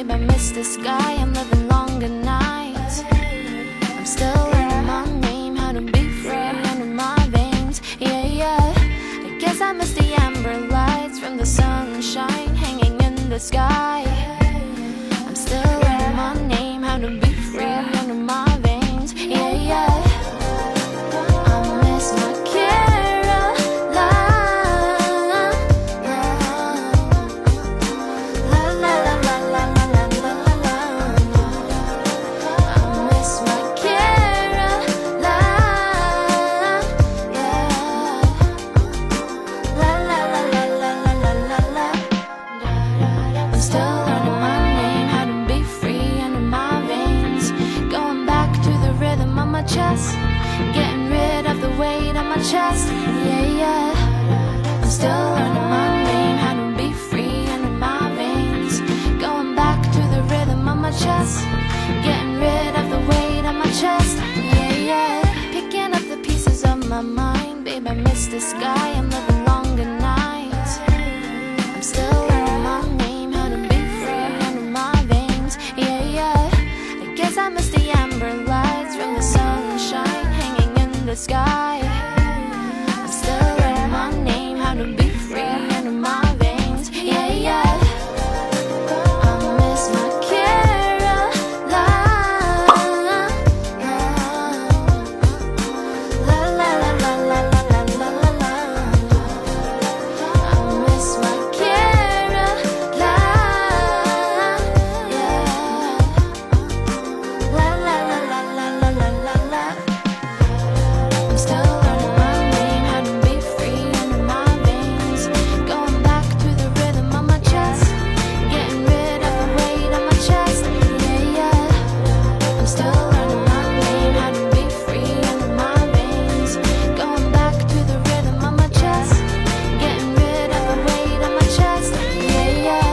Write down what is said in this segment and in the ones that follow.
babe, I miss the sky. I'm living longer nights. I'm still learning my name, how to be free under my veins. Yeah, yeah. I guess I miss the amber lights from the sunshine hanging in the sky. I'm still learning my name, how to be free under my veins. Yeah, yeah. I miss my Caroline. La la la la la la la la la la. I miss my Caroline. Yeah. La la la la la la la la la. I'm still learning my name, how to be free under my veins. Going back to the rhythm of my chest, getting rid of the weight on my chest. Yeah, yeah. I'm still learning my name, how to be free under my veins. Going back to the rhythm of my chest, getting rid of the weight on my chest. Yeah, yeah. Picking up the pieces of my mind, babe, I miss the sky. I'm living longer nights. I'm still learning my name, how to be free under my veins. Yeah, yeah. I guess I miss the amber lights from the sunshine hanging in the sky. I'm still learning my name, how to be free under my veins. Yeah, yeah. I miss my Caroline. La la la la la la la la la la. I miss my Caroline. Yeah. La la la la la la la la la. I'm still learning my name, how to be free under my veins. Going back to the rhythm of my chest, getting rid of the weight on my chest. Yeah, yeah. I'm still learning my name, how to be free under my veins. Going back to the rhythm of my chest, getting rid of the weight on my chest. Yeah, yeah.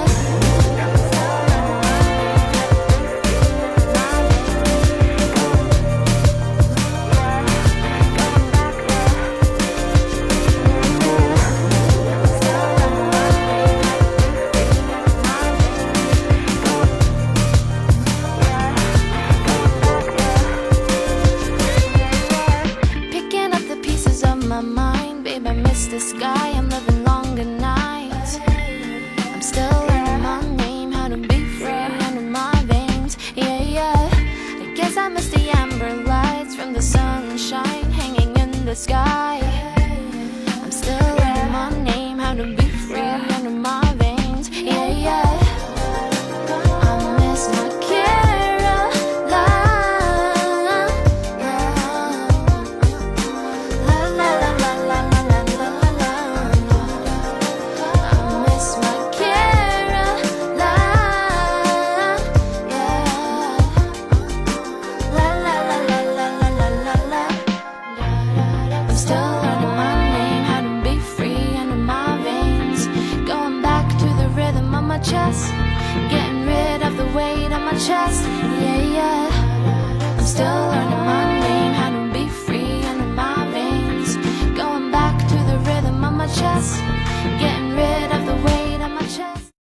Picking up the pieces of my mind, babe, I miss the sky. I'm living longer nights. I'm still learning my name, how to be free under my veins. Yeah, yeah. I guess I miss the amber lights from the sunshine hanging in the sky. I'm still learning my name, how to be free under my veins. Yeah, yeah. I miss my Caroline. La la la la la la la la la la. I miss my Caroline. Yeah. La la la la la la la la la. I'm still learning my name, how to be free under my veins. Going back to the rhythm of my chest, getting rid of the weight on my chest. Yeah, yeah. I'm still learning my name, how to be free under my veins. Going back to the rhythm of my chest,